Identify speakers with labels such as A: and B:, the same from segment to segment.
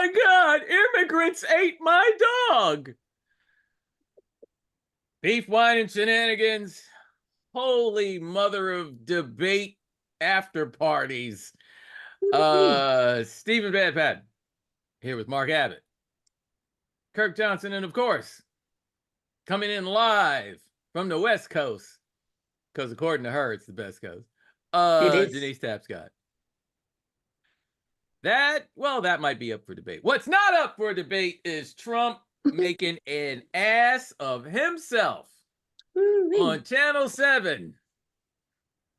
A: my God, immigrants ate my dog. Beef, wine, and shenanigans. Holy mother of debate after parties. Stephen Van Patten here with Mark Abbott, Kirk Johnson, and of course, coming in live from the West Coast, because according to her, it's the best coast.
B: It is.
A: Denise Tapscott. That might be up for debate. What's not up for debate is Trump making an ass of himself on Channel 7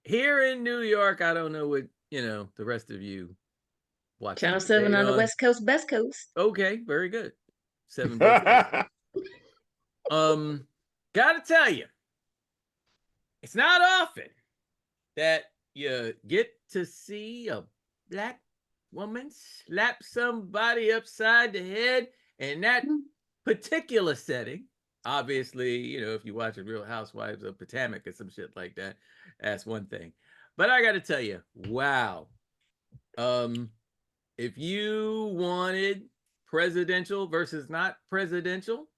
A: here in New York. I don't know what, the rest of you watch.
B: Channel 7 on the West Coast, best coast.
A: Okay, very good. 7 best coast. Gotta tell you, it's not often that you get to see a black woman slap somebody upside the head in that particular setting. Obviously, if you watch Real Housewives of Potomac or some shit like that, that's one thing. But I got to tell you, wow. If you wanted presidential versus not presidential,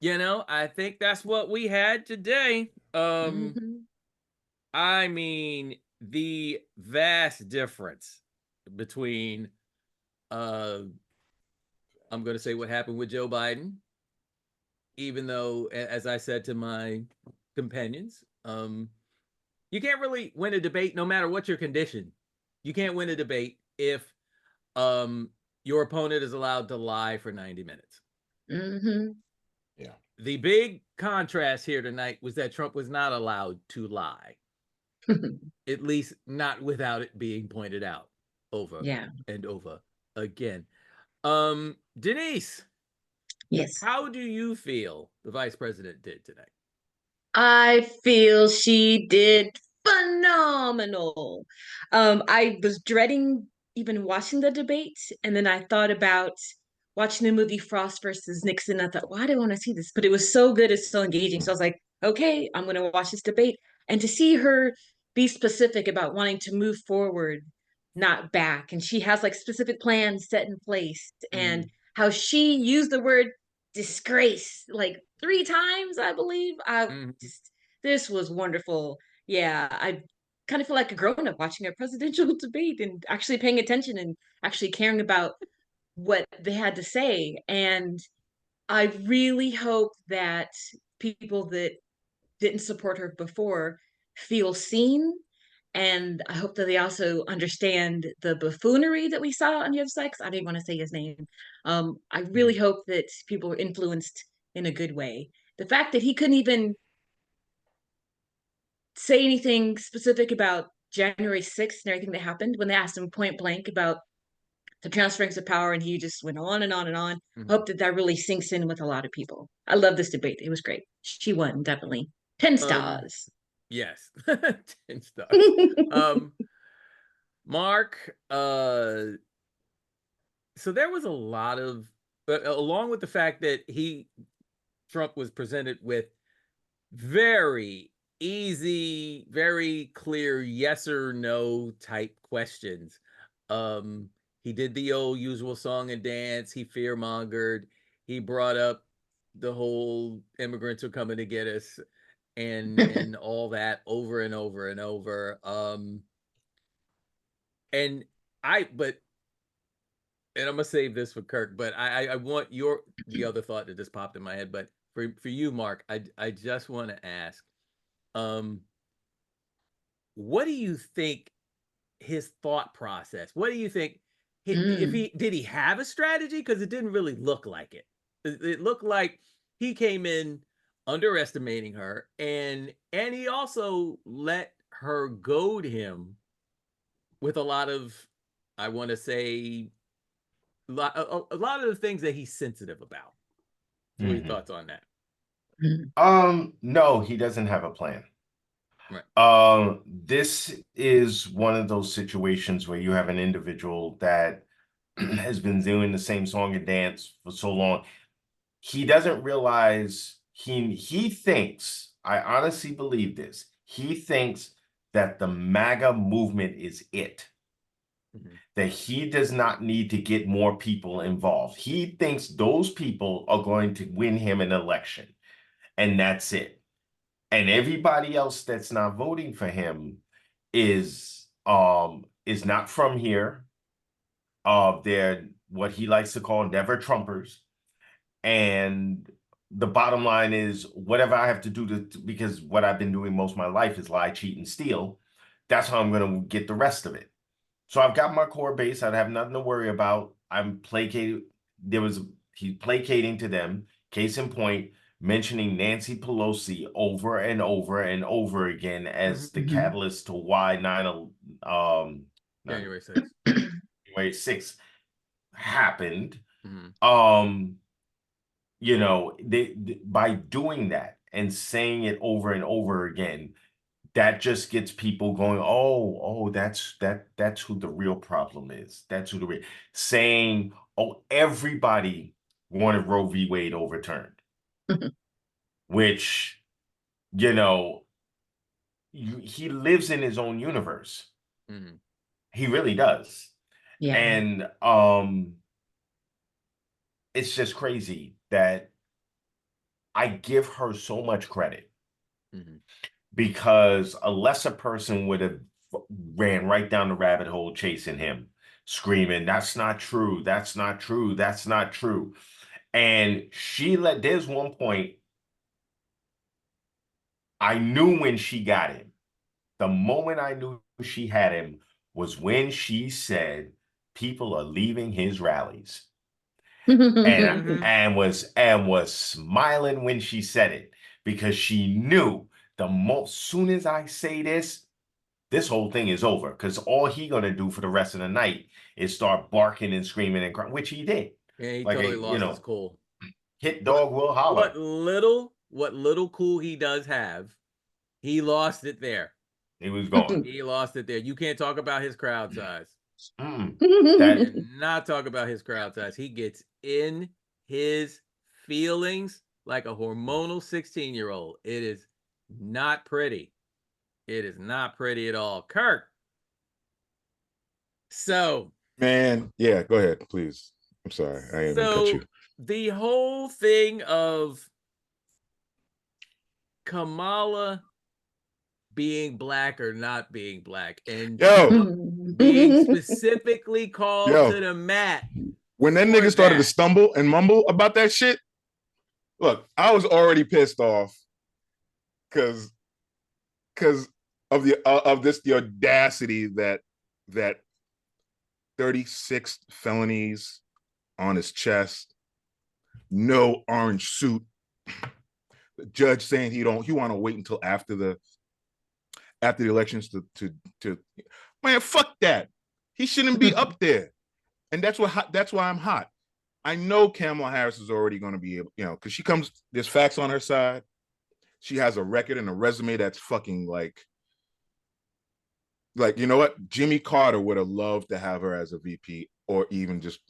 A: I think that's what we had today. I mean, the vast difference between I'm going to say what happened with Joe Biden, even though, as I said to my companions, you can't really win a debate no matter what your condition. You can't win a debate if your opponent is allowed to lie for 90 minutes.
C: Yeah.
A: The big contrast here tonight was that Trump was not allowed to lie. At least not without it being pointed out over and over again. Denise.
B: Yes.
A: How do you feel the vice president did tonight?
B: I feel she did phenomenal. I was dreading even watching the debate, and then I thought about watching the movie Frost versus Nixon. I thought, why do I want to see this? But it was so good, it's so engaging. So I was like, okay, I'm going to watch this debate. And to see her be specific about wanting to move forward, not back. And she has like specific plans set in place, and how she used the word disgrace like 3 times, I believe. This was wonderful. Yeah, I kind of feel like a grown-up watching a presidential debate and actually paying attention and actually caring about what they had to say. And I really hope that people that didn't support her before feel seen. And I hope that they also understand the buffoonery that we saw on the other side, because I didn't want to say his name. I really hope that people were influenced in a good way. The fact that he couldn't even say anything specific about January 6th and everything that happened when they asked him point blank about the transference of power, and he just went on and on and on. Hope that really sinks in with a lot of people. I love this debate. It was great. She won, definitely. 10 stars.
A: Yes. 10 stars. Mark, so there was a lot of, along with the fact that Trump was presented with very easy, very clear yes or no type questions. He did the old usual song and dance. He fear-mongered. He brought up the whole immigrants are coming to get us and all that over and over and over. And I'm gonna save this for Kirk, but I want the other thought that just popped in my head. But for you, Mark, I just want to ask, what do you think his thought process? What do you think? Did he have a strategy? Because it didn't really look like it. It looked like he came in underestimating her, and he also let her goad him with a lot of, I want to say, a lot of the things that he's sensitive about. So what are your thoughts on that?
C: No, he doesn't have a plan.
A: Right.
C: This is one of those situations where you have an individual that has been doing the same song and dance for so long. He doesn't realize he thinks, I honestly believe this, he thinks that the MAGA movement is it. that he does not need to get more people involved. He thinks those people are going to win him an election, and that's it. And everybody else that's not voting for him is not from here. They're what he likes to call never Trumpers. And the bottom line is whatever I have to do because what I've been doing most of my life is lie, cheat, and steal. That's how I'm going to get the rest of it. So I've got my core base. I have nothing to worry about. I'm placated. He's placating to them. Case in point, mentioning Nancy Pelosi over and over and over again as the catalyst to why
A: January 6th.
C: January 6th happened. They by doing that and saying it over and over again, that just gets people going, that's who the real problem is. That's who the real saying, everybody wanted Roe v. Wade overturned. Which, he lives in his own universe. He really does.
B: Yeah.
C: And it's just crazy that I give her so much credit. Because a lesser person would have ran right down the rabbit hole chasing him, screaming, that's not true, that's not true, that's not true. And there's one point I knew when she got him. The moment I knew she had him was when she said, people are leaving his rallies. and was smiling when she said it, because she knew soon as I say this whole thing is over, because all he gonna do for the rest of the night is start barking and screaming and crying, which he did.
A: Yeah, he totally lost his cool.
C: Hit dog will holler.
A: What little cool he does have, he lost it there.
C: He was gone.
A: He lost it there. You can't talk about his crowd size. Not talk about his crowd size. He gets in his feelings like a hormonal 16-year-old. It is not pretty. It is not pretty at all. Kirk. So.
D: Man, yeah, go ahead, please. I'm sorry. I didn't cut you.
A: The whole thing of Kamala being black or not being black, and being specifically called to the mat.
D: When that nigga started to stumble and mumble about that shit, look, I was already pissed off because of the audacity that 36 felonies on his chest, no orange suit. The judge saying he want to wait until after the elections to man, fuck that. He shouldn't be up there. And that's why I'm hot. I know Kamala Harris is already going to be able, because there's facts on her side. She has a record and a resume that's fucking like, you know what? Jimmy Carter would have loved to have her as a VP, or even just,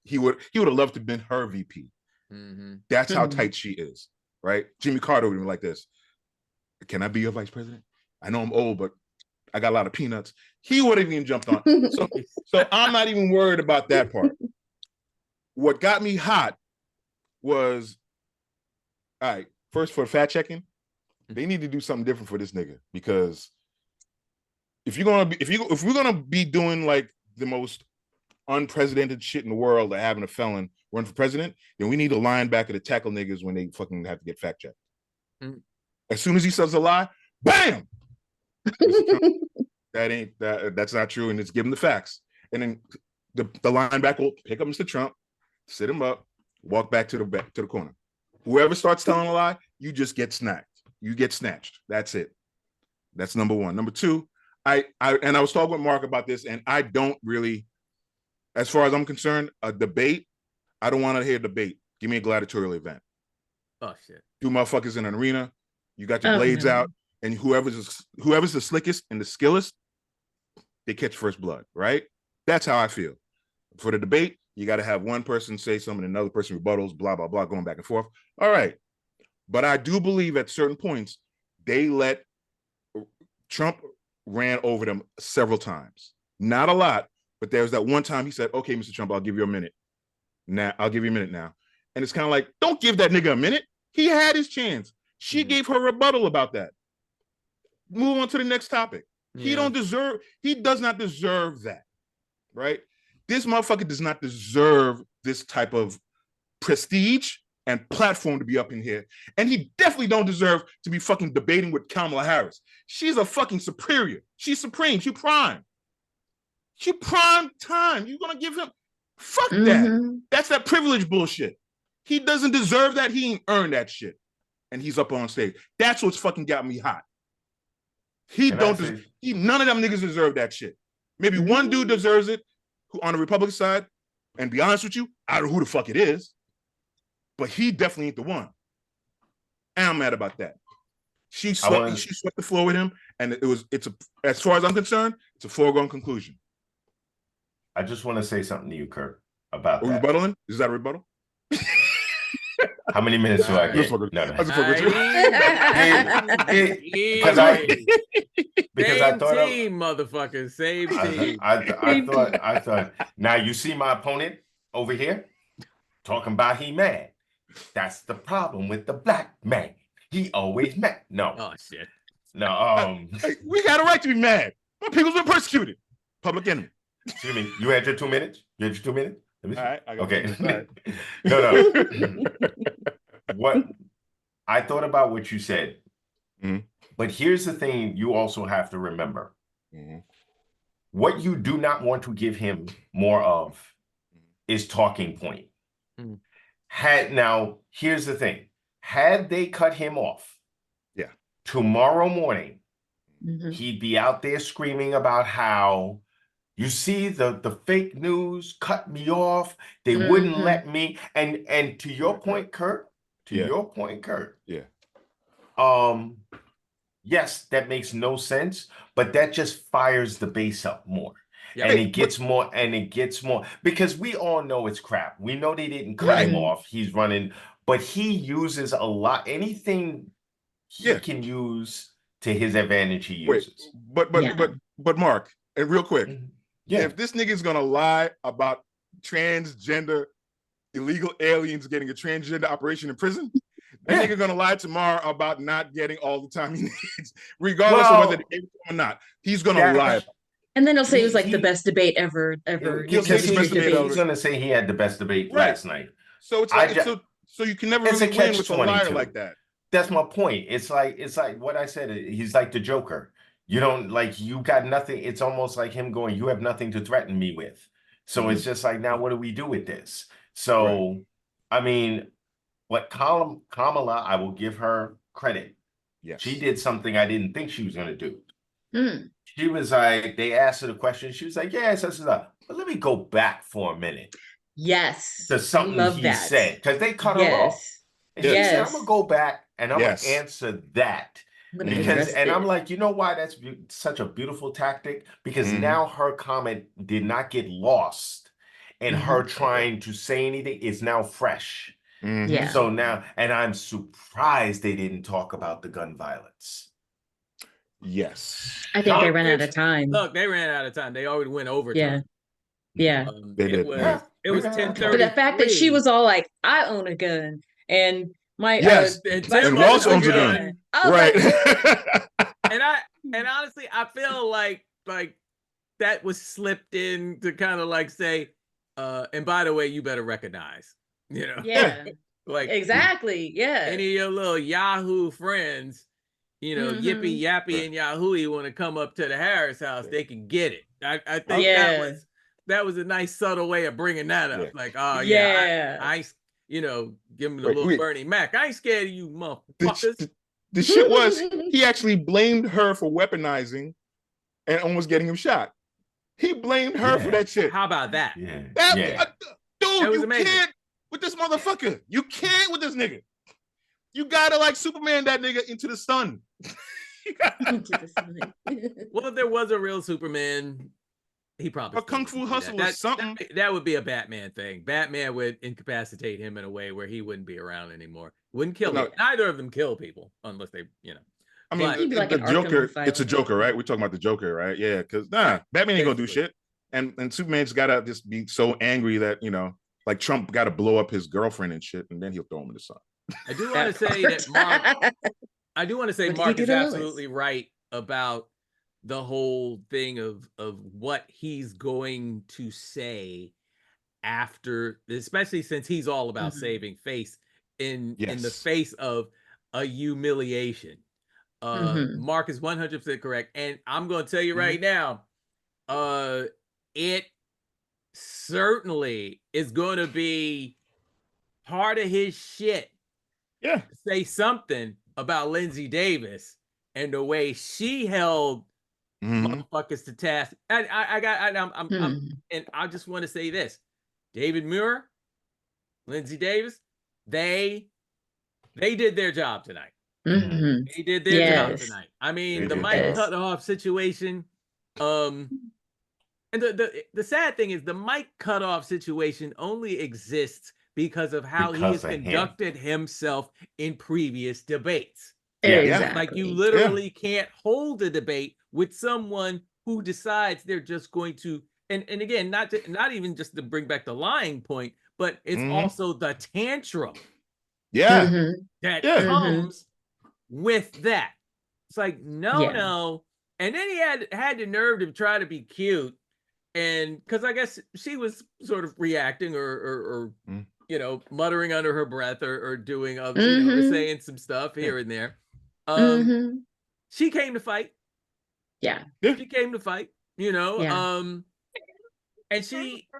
D: he would have loved to have been her VP. That's how tight she is, right? Jimmy Carter would have been like this. Can I be your vice president? I know I'm old, but I got a lot of peanuts. He would have even jumped on. So I'm not even worried about that part. What got me hot was, all right, first for fact checking, they need to do something different for this nigga, because if we're gonna be doing like the most unprecedented shit in the world, like having a felon run for president, then we need a linebacker to tackle niggas when they fucking have to get fact checked. As soon as he says a lie, bam! That's not true, and it's give him the facts. And then the linebacker will pick up Mr. Trump, sit him up, walk back to the corner. Whoever starts telling a lie, you just get snapped. You get snatched. That's it. That's number one. Number two, I was talking with Mark about this, and I don't really, as far as I'm concerned, a debate, I don't want to hear a debate. Give me a gladiatorial event.
A: Oh shit.
D: Two motherfuckers in an arena, you got your blades out, and whoever's the slickest and the skillest, they catch first blood, right? That's how I feel. For the debate, you got to have one person say something, another person rebuttals, blah, blah, blah, going back and forth. All right. But I do believe at certain points, Trump ran over them several times. Not a lot, But there was that one time he said, okay, Mr. Trump, I'll give you a minute. Now, I'll give you a minute now. And it's kind of like, don't give that nigga a minute. He had his chance. She gave her rebuttal about that. Move on to the next topic.
A: Yeah.
D: He does not deserve that, right? This motherfucker does not deserve this type of prestige and platform to be up in here. And he definitely don't deserve to be fucking debating with Kamala Harris. She's a fucking superior. She's supreme. She prime. She prime time. You're gonna give him fuck that. That's that privilege bullshit. He doesn't deserve that. He ain't earned that shit. And he's up on stage. That's what's fucking got me hot. None of them niggas deserve that shit. Maybe one dude deserves it who on the Republican side, and be honest with you, I don't know who the fuck it is, but he definitely ain't the one. And I'm mad about that. She swept the floor with him, and as far as I'm concerned, it's a foregone conclusion.
C: I just want to say something to you, Kurt, about that.
D: Rebuttaling? Is that a rebuttal?
C: How many minutes do I get? No. Because I thought
A: team, motherfuckers, same team.
C: I thought. Now you see my opponent over here talking about he mad. That's the problem with the black man. He always mad. No.
A: Oh shit.
C: No.
D: Hey, we got a right to be mad. My people's been persecuted. Public enemy.
C: Excuse me. You had your 2 minutes. All
D: right.
C: Okay. No. What I thought about what you said, but here's the thing: you also have to remember what you do not want to give him more of is talking point. Here's the thing: had they cut him off, tomorrow morning, he'd be out there screaming about how. You see the fake news cut me off. They wouldn't let me. And to your point, Kurt. Yes, that makes no sense, but that just fires the base up more. Yeah. And it gets more because we all know it's crap. We know they didn't cut him off. He's running, but he uses a lot. Anything he can use to his advantage, he uses.
D: But Mark, and real quick. If this nigga is gonna lie about transgender illegal aliens getting a transgender operation in prison, that nigga gonna lie tomorrow about not getting all the time he needs, regardless of whether they gave it to him or not. He's gonna lie.
B: And then he'll say it was like the best debate ever.
C: He'll say the best debate. He's gonna say he had the best debate last night.
D: So it's like so you can never really win with a liar like that.
C: That's my point. It's like what I said. He's like the Joker. You don't you got nothing. It's almost like him going, you have nothing to threaten me with. So it's just like, now what do we do with this? So, I mean, what Kamala, I will give her credit. Yes. She did something I didn't think she was going to do. She was like, they asked her the question. She was like, yes, but let me go back for a minute.
B: Yes.
C: To something he said. Because they cut her off. And she said, I'm going to go back and I'm going to answer that. And I'm like, you know why that's such a beautiful tactic? Because now her comment did not get lost in her trying to say anything. It's now fresh. So now, and I'm surprised they didn't talk about the gun violence.
D: Yes.
B: I think they ran out of time.
A: Look, they ran out of time. They already went overtime.
B: Yeah.
D: They did.
A: It was 10:30.
B: But the fact that she was all like, I own a gun. And my
D: and Ross owns a gun. Right.
A: and honestly, I feel like that was slipped in to kind of like say, and by the way, you better recognize,
B: exactly.
A: Any of your little Yahoo friends, Yippee Yappy and Yahoo want to come up to the Harris house, they can get it. I think that was a nice subtle way of bringing that up. Like, I give him the little Bernie Mac. I ain't scared of you, motherfuckers.
D: The shit was, he actually blamed her for weaponizing and almost getting him shot. He blamed her for that shit.
A: How about that?
D: Dude, you can't with this motherfucker. You can't with this nigga. You gotta Superman that nigga into the sun.
A: Well, if there was a real Superman, he probably
D: a kung fu hustle or something.
A: That would be a Batman thing. Batman would incapacitate him in a way where he wouldn't be around anymore. Wouldn't kill him. Neither of them kill people unless they,
D: I mean, the Joker. It's a Joker, right? We're talking about the Joker, right? Yeah, because Batman ain't gonna do shit. And Superman's gotta just be so angry that, you know, like Trump gotta blow up his girlfriend and shit, and then he'll throw him in the sun.
A: I do want to say that Mark. I do want to say
B: What did he
A: Mark
B: do
A: is
B: to Lois?
A: absolutely right about the whole thing of what he's going to say after, especially since he's all about saving face in the
D: Yes.
A: face of a humiliation. Mark is 100% correct, and I'm going to tell you right now, it certainly is going to be part of his shit.
D: Yeah.
A: Say something about Lindsay Davis and the way she held motherfuckers to task. And and I just want to say this: David Muir, Lindsay Davis, they did their job tonight. They did their job tonight. I mean, the mic cut off situation. And the sad thing is, the mic cut off situation only exists because of how he has conducted himself in previous debates.
B: Exactly.
A: Like, you literally can't hold a debate with someone who decides they're just going to, and again, not even just to bring back the lying point, but it's also the tantrum that comes with that. It's like, no. And then he had the nerve to try to be cute. And because I guess she was sort of reacting or you know, muttering under her breath or doing other, you know, or saying some stuff here and there. She came to fight. She came to fight, you know. And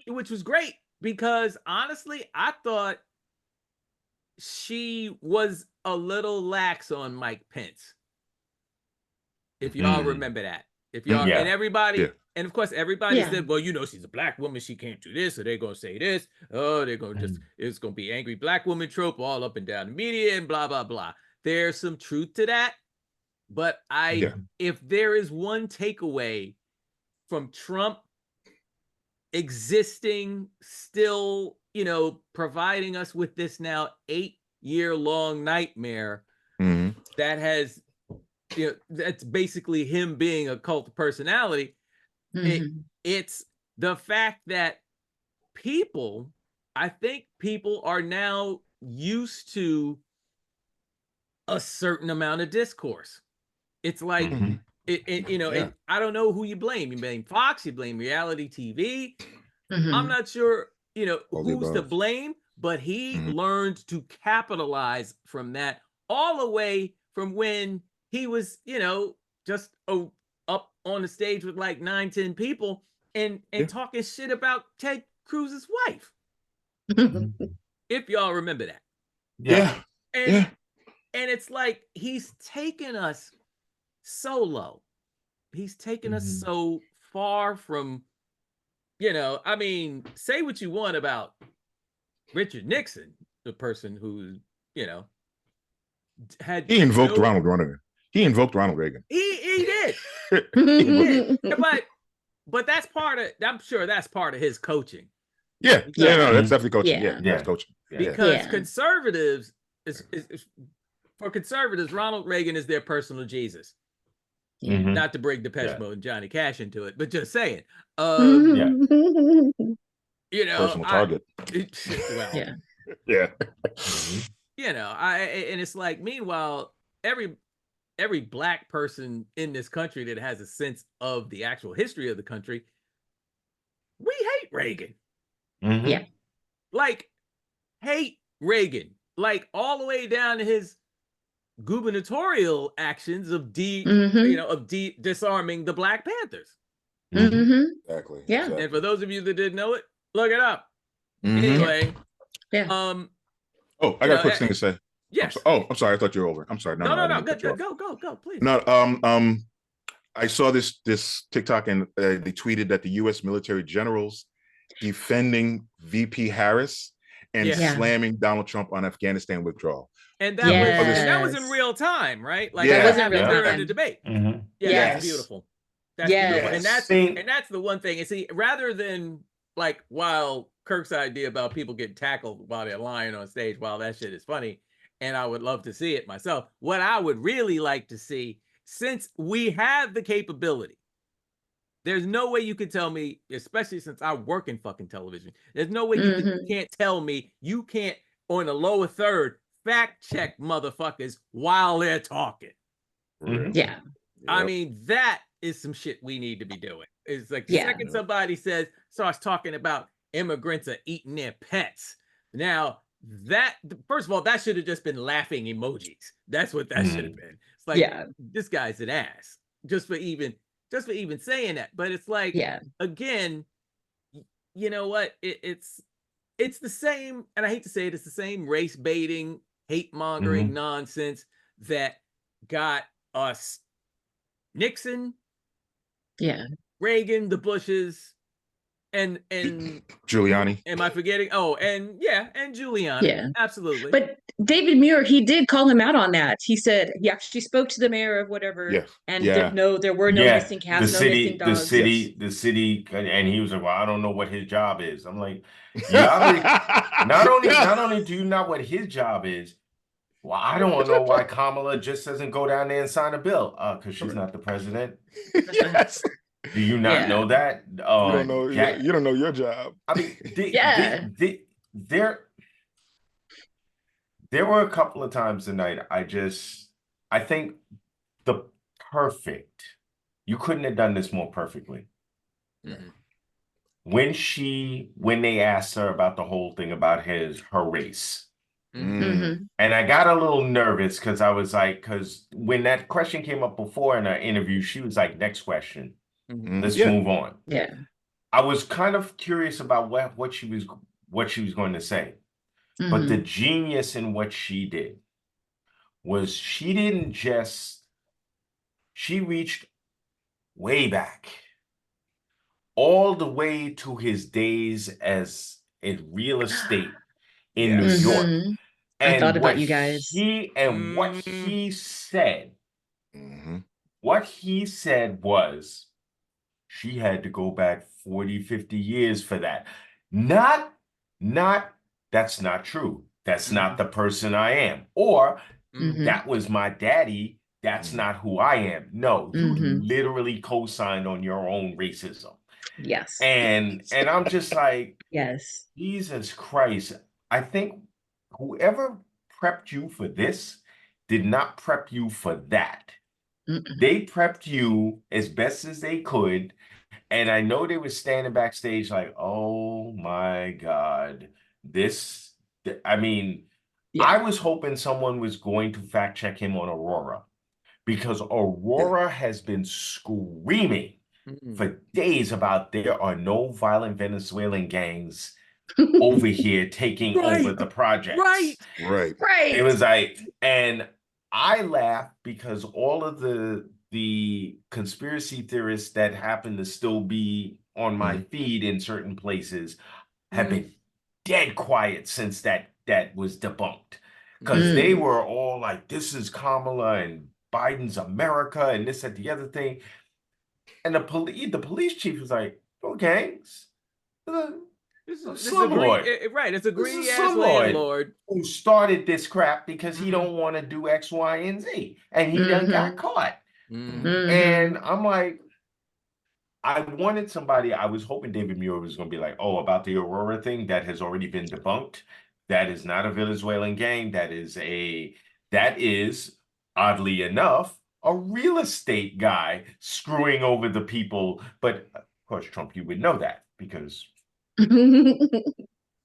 A: which was great, because honestly, I thought she was a little lax on Mike Pence. If y'all remember that. If y'all and everybody, and of course everybody said, well, you know, she's a black woman, she can't do this, so they're gonna say this. Oh, they're gonna it's gonna be angry black woman trope all up and down the media and blah blah blah. There's some truth to that, but if there is one takeaway from Trump existing, still, you know, providing us with this now 8-year-long nightmare that has, you know, that's basically him being a cult personality. It's the fact that I think people are now used to a certain amount of discourse. It's like, you know, I don't know who you blame. You blame Fox, you blame reality TV. I'm not sure, you know, who's to blame, but he learned to capitalize from that, all the way from when he was, you know, just up on the stage with like 9-10 people and talking shit about Ted Cruz's wife. If y'all remember that. And it's like, he's taken us so low. He's taken us so far from, you know, I mean, say what you want about Richard Nixon, the person who, you know,
D: he invoked Ronald Reagan. He invoked Ronald Reagan.
A: He did. He did. But that's part of, I'm sure that's part of his coaching.
D: No, that's definitely coaching. That's coaching.
A: Because conservatives, for conservatives, Ronald Reagan is their personal Jesus. Not to bring Depeche Mode and Johnny Cash into it, but just saying. You know,
D: personal target.
A: You know, and it's like, meanwhile, every black person in this country that has a sense of the actual history of the country, we hate Reagan. Like, hate Reagan, like all the way down to his gubernatorial actions of disarming the Black Panthers.
D: Exactly.
A: And for those of you that didn't know it, look it up. Anyway,
D: I got a quick thing to say.
A: Yes.
D: I'm sorry. I thought you were over. I'm sorry.
A: No. Go, please.
D: No. I saw this TikTok, and they tweeted that the U.S. military generals defending VP Harris and slamming Donald Trump on Afghanistan withdrawal.
A: And that was in real time, right? Like, that wasn't during the debate. That's beautiful. That's beautiful. And that's the one thing. And see, rather than like, while Kirk's idea about people getting tackled while they're lying on stage, while that shit is funny, and I would love to see it myself, what I would really like to see, since we have the capability There's no way you can tell me, especially since I work in fucking television. There's no way you can't tell me you can't on the lower third fact check motherfuckers while they're talking.
B: Yeah.
A: I mean, that is some shit we need to be doing. It's like the second somebody starts talking about immigrants are eating their pets. Now, that first of all, that should have just been laughing emojis. That's what that should have been. It's like, this guy's an ass just for even saying that. But it's like, again, you know what? It's the same, and I hate to say it, it's the same race baiting, hate mongering nonsense that got us Nixon, Reagan, the Bushes, and
D: Giuliani.
A: Am I forgetting? Oh, and Giuliani.
B: Yeah,
A: absolutely.
B: But David Muir, he did call him out on that. He said he actually spoke to the mayor of whatever, and no, there were no missing cats, missing dogs.
C: The city, and he was like, "Well, I don't know what his job is." I'm like, not only do you not what his job is. Well, I don't know why Kamala just doesn't go down there and sign a bill. Because she's not the president.
D: Yes.
C: Do you not know that?
D: You don't know. You don't know your job.
C: I mean, there were a couple of times tonight. I think the perfect. You couldn't have done this more perfectly. When they asked her about the whole thing about her race. And I got a little nervous because I was like, because when that question came up before in our interview, she was like, "Next question, let's move on."
B: Yeah,
C: I was kind of curious about what she was going to say, but the genius in what she did was she reached way back, all the way to his days as in real estate in New York. And
B: I thought about you guys.
C: What he said, was she had to go back 40, 50 years for that. Not, that's not true. That's not the person I am. Or that was my daddy. That's not who I am. No, you literally co-signed on your own racism.
B: Yes.
C: And I'm just like,
B: yes.
C: Jesus Christ. I think whoever prepped you for this did not prep you for that. They prepped you as best as they could. And I know they were standing backstage like, oh my God, I was hoping someone was going to fact check him on Aurora, because Aurora has been screaming for days about there are no violent Venezuelan gangs over here taking over the projects.
D: Right.
C: It was like, and I laugh because all of the conspiracy theorists that happen to still be on my feed in certain places have been dead quiet since that was debunked. Because they were all like, this is Kamala and Biden's America and this and the other thing. And the police chief was like, okay.
A: This is a greedy ass landlord
C: who started this crap because he don't want to do X, Y, and Z, and he done got caught. And I'm like, I was hoping David Muir was going to be like, oh, about the Aurora thing that has already been debunked. That is not a Venezuelan gang. That is oddly enough a real estate guy screwing over the people. But of course, Trump, you would know that because
D: you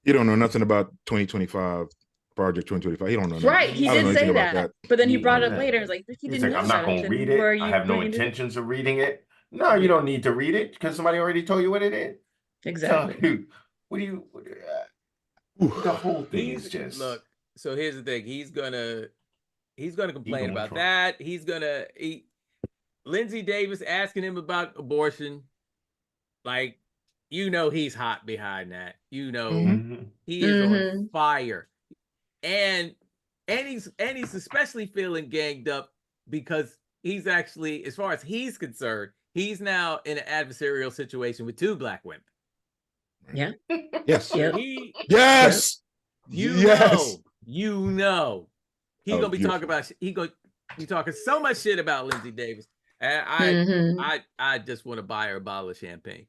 D: don't know nothing about 2025, Project 2025. He don't know nothing.
B: Right, he did say that. But then he brought it up later. Like,
C: he's like, I'm not going to read it. I have no intentions of reading it. No, you don't need to read it because somebody already told you what it is.
B: Exactly.
C: So, the whole thing is just
A: look. So here's the thing. He's gonna complain about that. Lindsay Davis asking him about abortion. Like, he's hot behind that. He is on fire. And he's especially feeling ganged up because he's actually, as far as he's concerned, he's now in an adversarial situation with 2 black women.
B: Yeah.
D: Yes.
A: So
D: yes.
A: He's gonna be talking about. He gonna be talking so much shit about Lindsay Davis. And
B: Mhm.
A: I just want to buy her a bottle of champagne.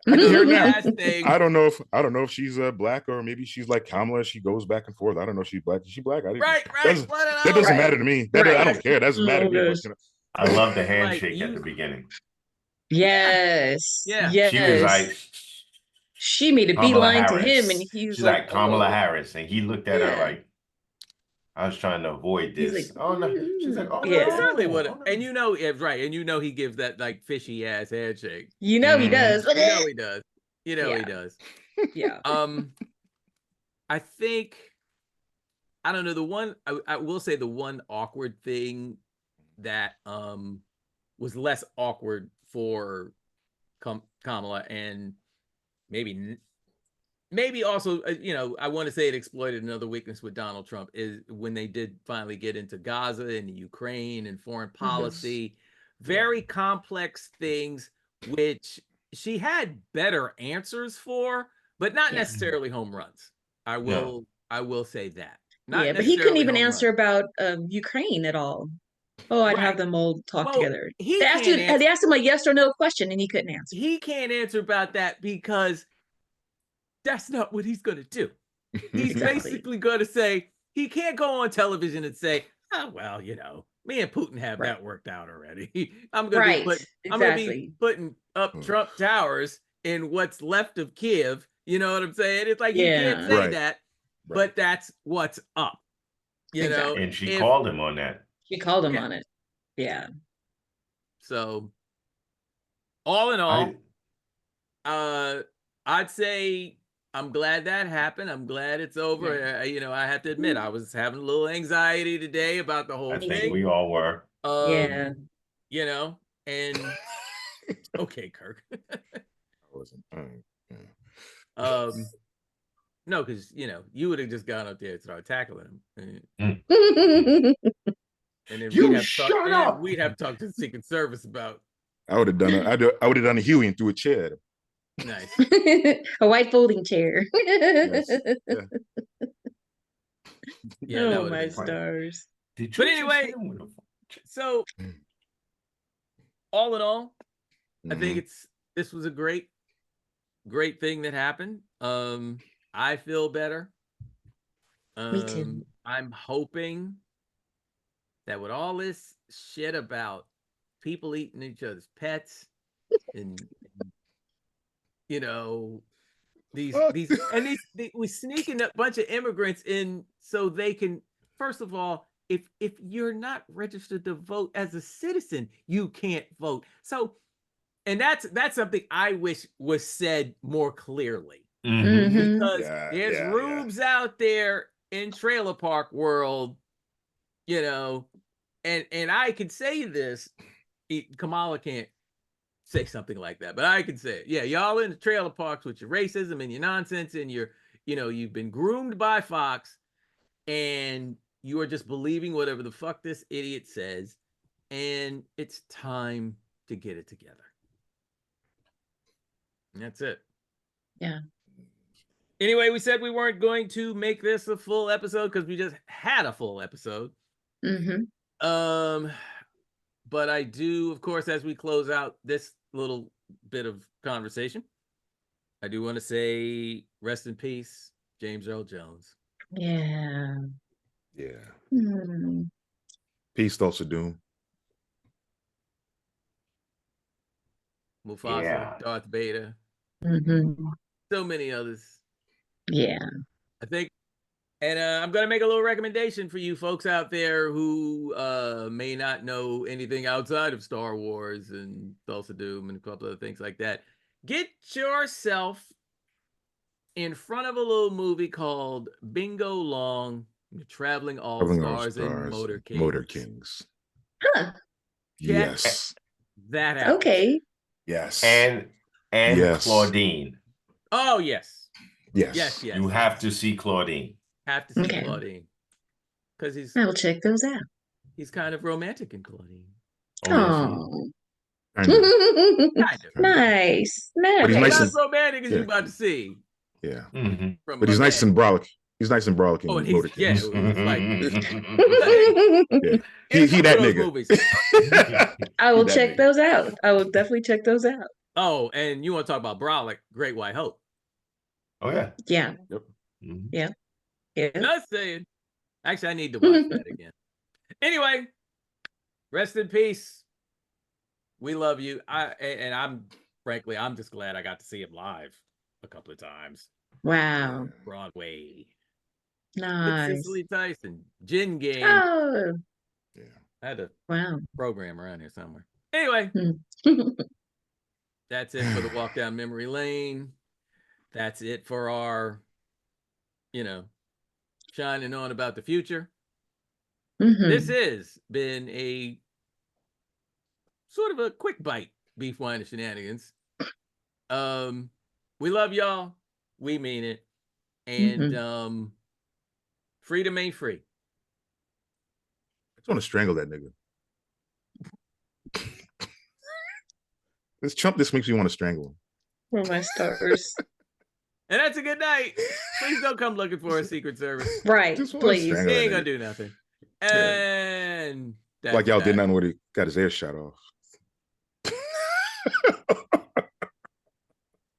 D: I can hear it
A: The
D: now.
A: last thing,
D: I don't know if she's black or maybe she's like Kamala. She goes back and forth. I don't know if she's black. Is she black? I didn't.
A: right,
D: That
A: what an
D: doesn't
B: Right.
D: matter to me. I
B: Right.
D: don't care. That doesn't matter to me.
B: Oh,
D: But,
B: gosh.
D: you know,
C: I love the
A: Like,
C: handshake at
A: you,
C: the beginning.
B: Yes.
A: yeah.
C: She was like
B: Yes. She made a
C: Kamala
B: beeline to him, and
C: Harris.
B: he was
C: She's
B: like,
C: like Kamala
B: "Oh,
C: Harris, and he looked at her
B: yeah."
C: like, I was trying to avoid
B: He's like,
C: this. Oh no. She's like, oh
A: He
B: "Yeah."
A: certainly would
C: no.
A: have,
C: Oh, no.
A: and yeah, right, and he gives that like fishy ass handshake.
B: You know he does.
A: You know he does. You know he
B: Yeah.
A: does.
B: Yeah.
A: I think, I don't know, the one I will say the one awkward thing that was less awkward for Kamala, and maybe also I want to say it exploited another weakness with Donald Trump, is when they did finally get into Gaza and Ukraine and foreign policy, very complex things which she had better answers for, but not
B: Yeah.
A: necessarily home runs. I will say that. Not
B: Yeah, but he couldn't
A: necessarily
B: even
A: home
B: answer
A: runs.
B: about Ukraine at all. Oh, I'd have
A: Right.
B: them all talk
A: Well,
B: together.
A: he
B: They asked
A: can't
B: you.
A: answer.
B: They asked him a yes or no question, and he couldn't answer.
A: He can't answer about that because that's not what he's going to do. He's
B: Exactly.
A: basically going to say, he can't go on television and say, oh, well, me and Putin have
B: Right.
A: that worked out already. I'm going
B: Right.
A: to
B: Exactly.
A: be putting up Trump towers in what's left of Kiev. You know what I'm saying? It's like, he can't
B: Yeah.
A: say
D: Right.
A: that,
D: Right.
A: but that's what's up. You know,
B: Exactly.
C: And she called him on that.
B: She called him
A: Yeah.
B: on it. Yeah.
A: So all in all, I'd say I'm glad that happened. I'm glad it's over.
B: Yeah.
A: I have to admit, I was having a little anxiety today about the whole
C: I think
A: thing.
C: we all were.
B: Yeah.
A: And okay, Kirk.
D: I wasn't.
A: No, because you would have just gone up there and started tackling him, and then
C: You shut up.
A: we'd have talked to the Secret Service about.
D: I would have done a Huey and threw a chair at him.
A: Nice.
B: A white folding chair.
D: Yes. Yeah.
A: Yeah, that
B: Oh
A: would
B: my
A: have been funny.
B: stars.
C: Did
A: But
C: you just
A: anyway,
C: hit him with a-
A: So all in all, I
D: Mhm.
A: think this was a great thing that happened. I feel better.
B: Me too.
A: I'm hoping that with all this shit about people eating each other's pets and we sneaking a bunch of immigrants in so they can, first of all, if you're not registered to vote as a citizen, you can't vote. So, and that's something I wish was said more clearly.
B: Mhm.
A: Because
D: Yeah,
A: there's
D: yeah,
A: rubes out there in trailer park world, and I can say this, Kamala can't say something like that, but I can say it. Yeah, y'all in the trailer parks with your racism and your nonsense and you've been groomed by Fox and you are just believing whatever the fuck this idiot says, and it's time to get it together. And that's it.
B: Yeah.
A: Anyway, we said we weren't going to make this a full episode because we just had a full episode.
B: Mm-hmm.
A: But I do, of course, as we close out this little bit of conversation, I do want to say rest in peace, James Earl Jones.
B: Yeah.
D: Yeah.
B: Hmm.
D: Peace, Tulsa Doom.
A: Mufasa,
C: Yeah.
A: Darth Vader,
B: Mm-hmm.
A: so many others.
B: Yeah.
A: I think, and I'm going to make a little recommendation for you folks out there who may not know anything outside of Star Wars and Tulsa Doom and a couple of things like that. Get yourself in front of a little movie called Bingo Long, Traveling All-Stars and Motor Kings.
D: Motor Kings.
B: Huh.
D: Yes.
A: That out.
B: Okay.
D: Yes.
C: And
D: Yes.
C: Claudine.
A: Oh, yes.
D: Yes.
A: Yes, yes.
C: You have to see Claudine.
A: Have to see
B: Okay.
A: Claudine. Because
B: I will check those out.
A: he's kind of romantic in Claudine.
B: Oh.
D: I know.
A: Kind of.
B: Nice.
D: But he's
A: Not
D: nice
A: as romantic as
D: yeah.
A: you're about to see.
D: Yeah.
C: Mhm.
A: From
D: But he's
A: my
D: nice
A: man.
D: and brolic. He's nice and brolic
A: Oh,
D: in
A: and he's
D: Motorcade.
A: it's like
D: Yeah.
A: in
D: He
A: a
D: that
A: couple of those
D: nigga.
A: movies.
B: I will
D: That
B: check
D: nigga.
B: those out. I will definitely check those out.
A: Oh, and you want to talk about Brolic, Great White Hope.
C: Oh yeah.
B: Yeah.
A: Yep.
C: Mhm.
B: Yeah. Yeah.
A: Just saying. Actually, I need to watch that again. Anyway, rest in peace. We love you. I'm frankly, I'm just glad I got to see him live a couple of times.
B: Wow.
A: Broadway. With
B: Nice.
A: Cicely Tyson. Gin Game.
B: Oh,
D: Yeah.
A: I had a
B: wow.
A: program around here somewhere. Anyway,
B: Hmm.
A: that's it for the walk down memory lane. That's it for our, shining on about the future. This has been a sort of a quick bite, beef, wine, and shenanigans. We love y'all. We mean it. And freedom ain't free.
D: I just want to strangle that nigga. This Trump this makes me want to strangle him.
B: Where my stars.
A: And that's a good night. Please don't come looking for a Secret Service.
B: Right.
D: Just wanna
B: Please.
D: strangle
A: He
D: that
A: ain't gonna
D: nigga.
A: do nothing. And that's
D: Like y'all
A: that.
D: did nothing when he got his ear shot off.